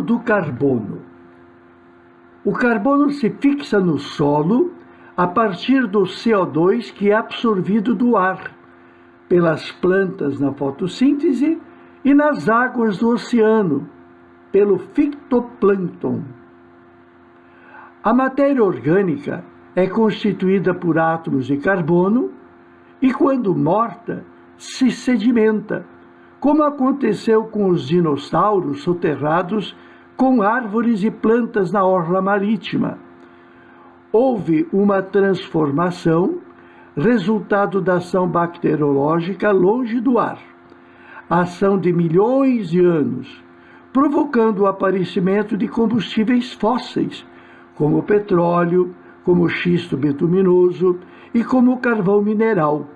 do carbono. O carbono se fixa no solo a partir do CO2 que é absorvido do ar pelas plantas na fotossíntese e nas águas do oceano pelo fitoplâncton. A matéria orgânica é constituída por átomos de carbono e, quando morta, se sedimenta, como aconteceu com os dinossauros soterrados com árvores e plantas na orla marítima. Houve uma transformação, resultado da ação bacteriológica longe do ar, ação de milhões de anos, provocando o aparecimento de combustíveis fósseis, como o petróleo, como o xisto bituminoso e como o carvão mineral,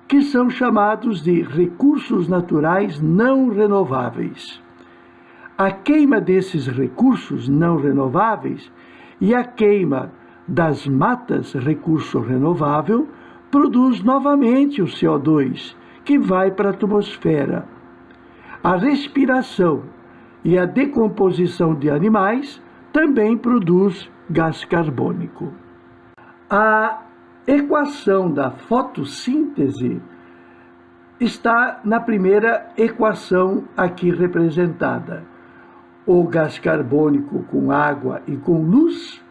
que são chamados de recursos naturais não renováveis. A queima desses recursos não renováveis e a queima das matas, recurso renovável, produz novamente o CO2, que vai para a atmosfera. A respiração e a decomposição de animais também produz gás carbônico. A equação da fotossíntese está na primeira equação aqui representada. O gás carbônico com água e com luz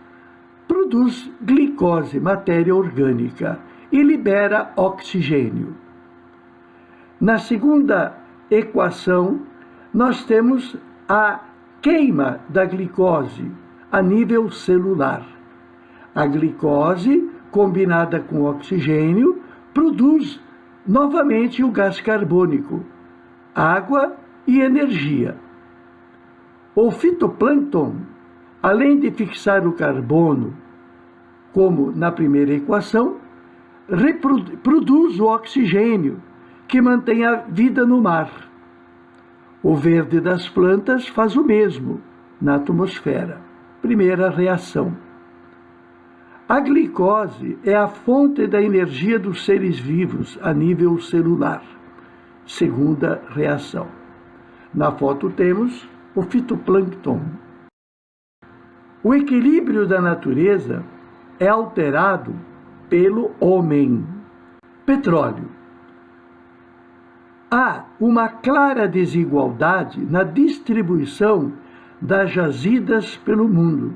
produz glicose, matéria orgânica, e libera oxigênio. Na segunda equação, nós temos a queima da glicose a nível celular. A glicose, combinada com oxigênio, produz novamente o gás carbônico, água e energia. O fitoplâncton, além de fixar o carbono, como na primeira equação, produz o oxigênio, que mantém a vida no mar. O verde das plantas faz o mesmo na atmosfera. Primeira reação. A glicose é a fonte da energia dos seres vivos a nível celular. Segunda reação. Na foto temos o fitoplâncton. O equilíbrio da natureza é alterado pelo homem. Petróleo. Há uma clara desigualdade na distribuição das jazidas pelo mundo,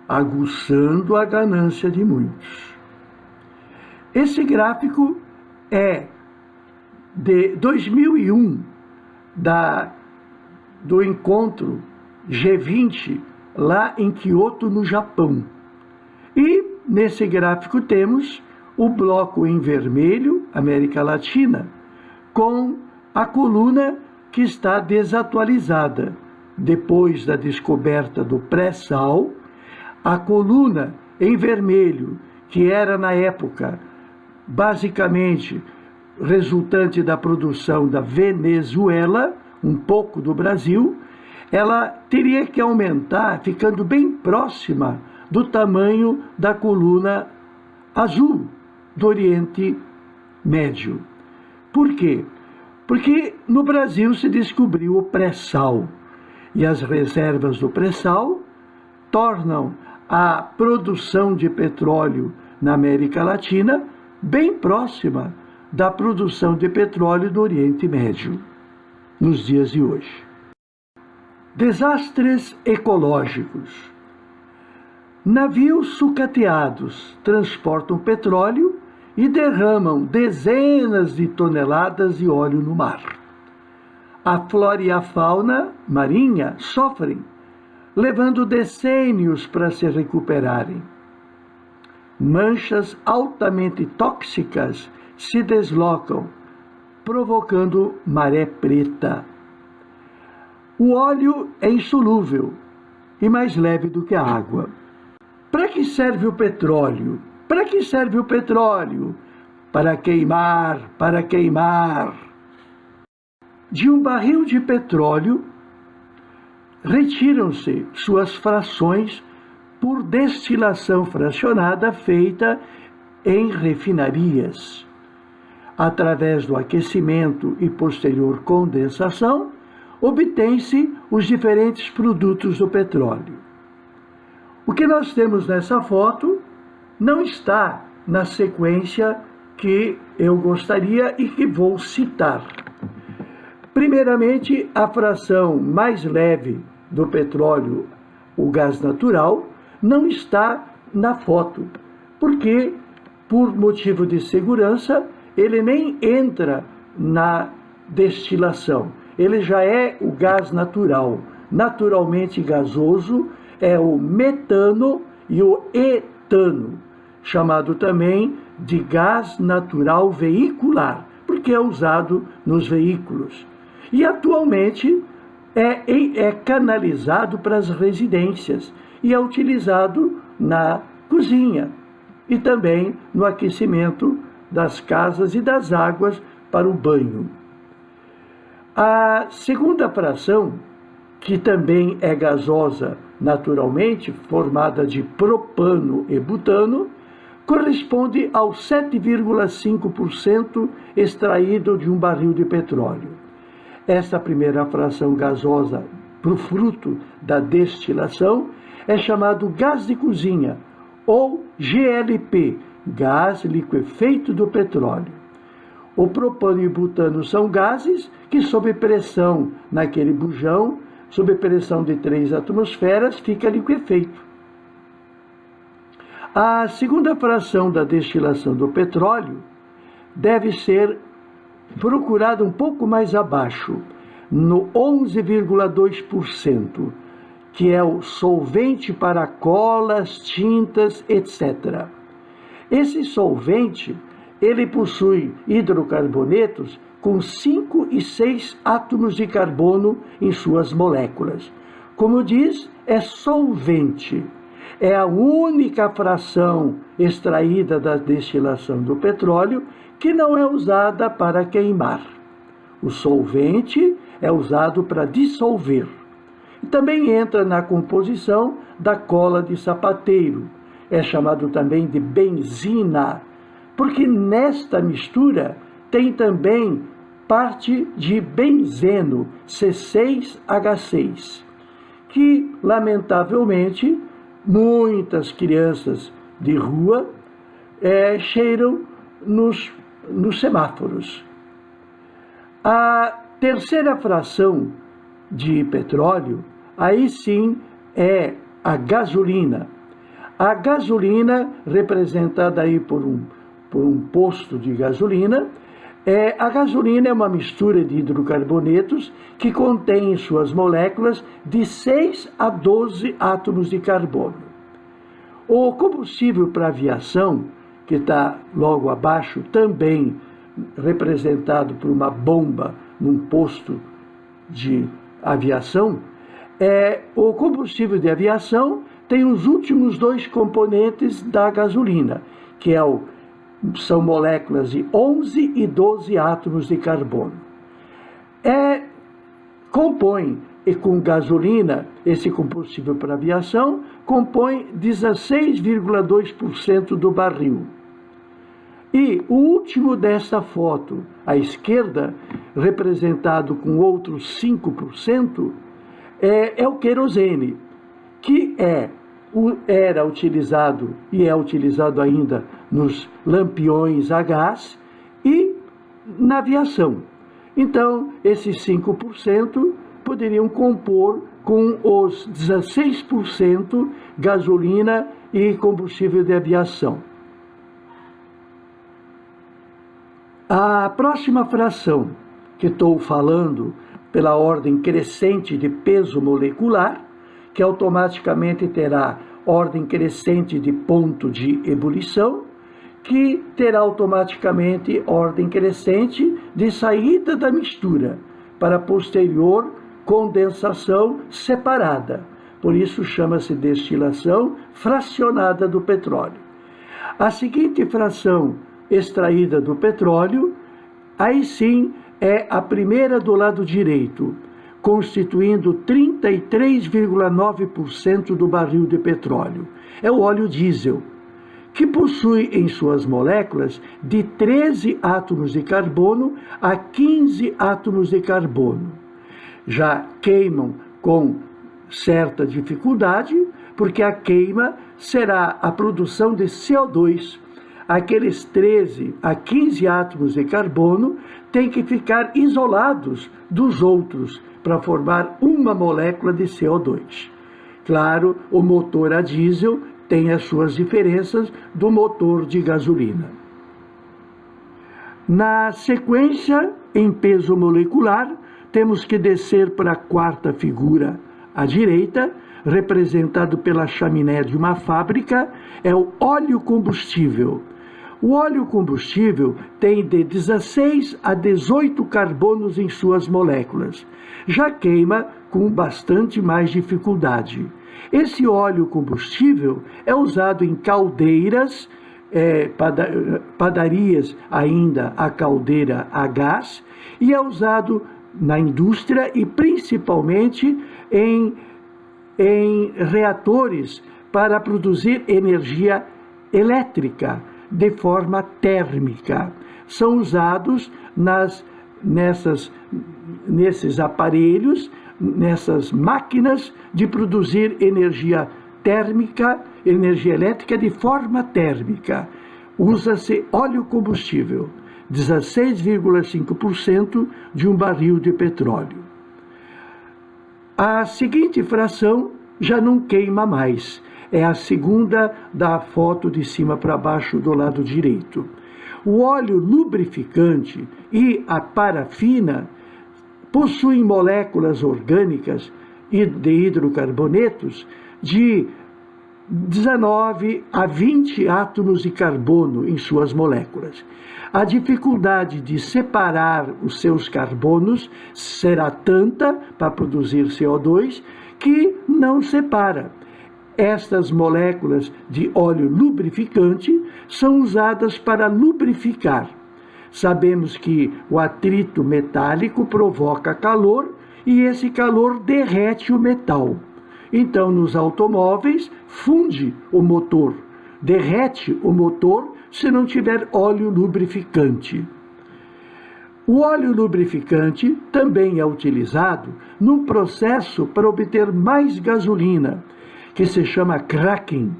aguçando a ganância de muitos. Esse gráfico é de 2001, do encontro G20, lá em Kyoto, no Japão. E nesse gráfico temos o bloco em vermelho, América Latina, com a coluna que está desatualizada. Depois da descoberta do pré-sal, a coluna em vermelho, que era na época basicamente resultante da produção da Venezuela, um pouco do Brasil, ela teria que aumentar, ficando bem próxima do tamanho da coluna azul do Oriente Médio. Por quê? Porque no Brasil se descobriu o pré-sal, e as reservas do pré-sal tornam a produção de petróleo na América Latina bem próxima da produção de petróleo do Oriente Médio, nos dias de hoje. Desastres ecológicos. Navios sucateados transportam petróleo e derramam dezenas de toneladas de óleo no mar. A flora e a fauna marinha sofrem, levando decênios para se recuperarem. Manchas altamente tóxicas se deslocam, provocando maré preta. O óleo é insolúvel e mais leve do que a água. Para que serve o petróleo? Para que serve o petróleo? Para queimar, para queimar. De um barril de petróleo, retiram-se suas frações por destilação fracionada feita em refinarias. Através do aquecimento e posterior condensação, obtém-se os diferentes produtos do petróleo. O que nós temos nessa foto não está na sequência que eu gostaria e que vou citar. Primeiramente, a fração mais leve do petróleo, o gás natural, não está na foto, porque, por motivo de segurança, ele nem entra na destilação. Ele já é o gás natural, naturalmente gasoso, é o metano e o etano, chamado também de gás natural veicular, porque é usado nos veículos. E atualmente é canalizado para as residências e é utilizado na cozinha e também no aquecimento das casas e das águas para o banho. A segunda fração, que também é gasosa naturalmente, formada de propano e butano, corresponde ao 7,5% extraído de um barril de petróleo. Esta primeira fração gasosa, pro fruto da destilação, é chamado gás de cozinha, ou GLP, gás liquefeito do petróleo. O propano e o butano são gases que, sob pressão naquele bujão, sob pressão de 3 atmosferas, fica liquefeito. A segunda fração da destilação do petróleo deve ser procurada um pouco mais abaixo, no 11,2%, que é o solvente para colas, tintas, etc. Esse solvente, ele possui hidrocarbonetos com 5 e 6 átomos de carbono em suas moléculas. Como diz, é solvente. É a única fração extraída da destilação do petróleo que não é usada para queimar. O solvente é usado para dissolver. Também entra na composição da cola de sapateiro. É chamado também de benzina, porque nesta mistura tem também parte de benzeno, C6H6, que, lamentavelmente, muitas crianças de rua cheiram nos semáforos. A terceira fração de petróleo, aí sim, é a gasolina. A gasolina, representada aí por um posto de gasolina, a gasolina é uma mistura de hidrocarbonetos que contém em suas moléculas de 6 a 12 átomos de carbono. O combustível para aviação, que está logo abaixo, também representado por uma bomba num posto de aviação, o combustível de aviação tem os últimos 2 componentes da gasolina, que são moléculas de 11 e 12 átomos de carbono. Compõe, e com gasolina, esse combustível para aviação, compõe 16,2% do barril. E o último desta foto, à esquerda, representado com outros 5%, é o querosene, que era utilizado e é utilizado ainda nos lampiões a gás e na aviação. Então, esses 5% poderiam compor com os 16% gasolina e combustível de aviação. A próxima fração que estou falando, pela ordem crescente de peso molecular, que automaticamente terá ordem crescente de ponto de ebulição, que terá automaticamente ordem crescente de saída da mistura, para posterior condensação separada. Por isso chama-se destilação fracionada do petróleo. A seguinte fração extraída do petróleo, aí sim é a primeira do lado direito, constituindo 33,9% do barril de petróleo. É o óleo diesel, que possui em suas moléculas de 13 átomos de carbono a 15 átomos de carbono. já queimam com certa dificuldade, porque a queima será a produção de CO2. Aqueles 13 a 15 átomos de carbono têm que ficar isolados dos outros para formar uma molécula de CO2. Claro, o motor a diesel tem as suas diferenças do motor de gasolina. Na sequência, em peso molecular, temos que descer para a quarta figura à direita, representado pela chaminé de uma fábrica, é o óleo combustível. O óleo combustível tem de 16 a 18 carbonos em suas moléculas. Já queima com bastante mais dificuldade. Esse óleo combustível é usado em caldeiras, padarias ainda a caldeira a gás, e é usado na indústria e principalmente em reatores para produzir energia elétrica de forma térmica. São usados nesses aparelhos, nessas máquinas de produzir energia térmica, energia elétrica de forma térmica. Usa-se óleo combustível, 16,5% de um barril de petróleo. A seguinte fração já não queima mais. É a segunda da foto de cima para baixo do lado direito. O óleo lubrificante e a parafina possuem moléculas orgânicas e de hidrocarbonetos de 19 a 20 átomos de carbono em suas moléculas. A dificuldade de separar os seus carbonos será tanta para produzir CO2 que não separa. Estas moléculas de óleo lubrificante são usadas para lubrificar. Sabemos que o atrito metálico provoca calor e esse calor derrete o metal. Então, nos automóveis, funde o motor, derrete o motor se não tiver óleo lubrificante. O óleo lubrificante também é utilizado num processo para obter mais gasolina, que se chama cracking.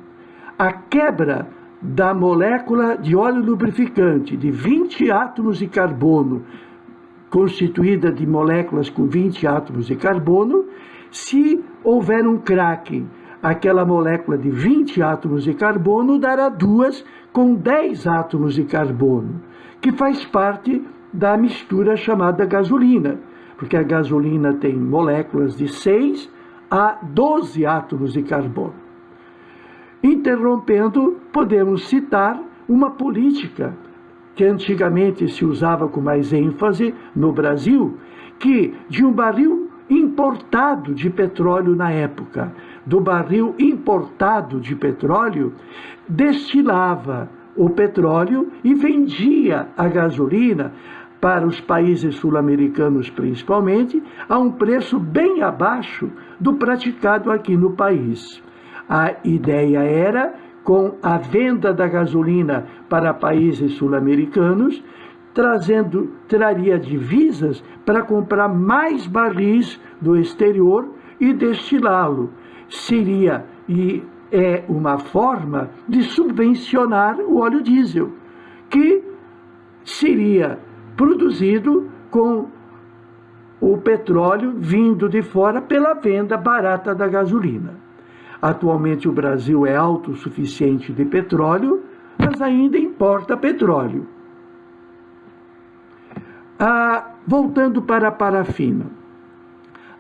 A quebra da molécula de óleo lubrificante de 20 átomos de carbono, constituída de moléculas com 20 átomos de carbono, se houver um cracking, aquela molécula de 20 átomos de carbono dará duas com 10 átomos de carbono, que faz parte da mistura chamada gasolina, porque a gasolina tem moléculas de 6 a 12 átomos de carbono. Interrompendo, podemos citar uma política que antigamente se usava com mais ênfase no Brasil, que de um barril importado de petróleo na época, do barril importado de petróleo, destilava o petróleo e vendia a gasolina para os países sul-americanos principalmente, a um preço bem abaixo do praticado aqui no país. A ideia era, com a venda da gasolina para países sul-americanos, traria divisas para comprar mais barris do exterior e destilá-lo. Seria e é uma forma de subvencionar o óleo diesel, que seria produzido com o petróleo vindo de fora pela venda barata da gasolina. Atualmente o Brasil é autossuficiente de petróleo, mas ainda importa petróleo. Voltando para a parafina.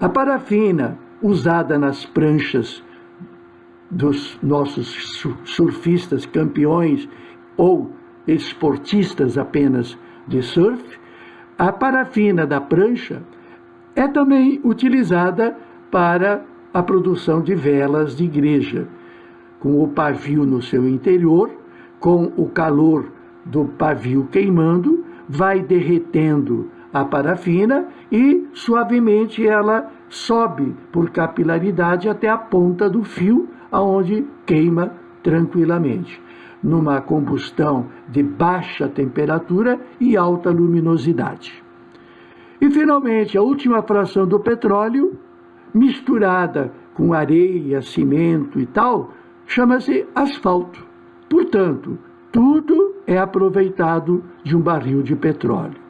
A parafina, usada nas pranchas dos nossos surfistas campeões ou esportistas apenas de surf, a parafina da prancha é também utilizada para a produção de velas de igreja, com o pavio no seu interior, com o calor do pavio queimando, vai derretendo a parafina e suavemente ela sobe por capilaridade até a ponta do fio, aonde queima tranquilamente, numa combustão de baixa temperatura e alta luminosidade. E, finalmente, a última fração do petróleo, misturada com areia, cimento e tal, chama-se asfalto. Portanto, tudo é aproveitado de um barril de petróleo.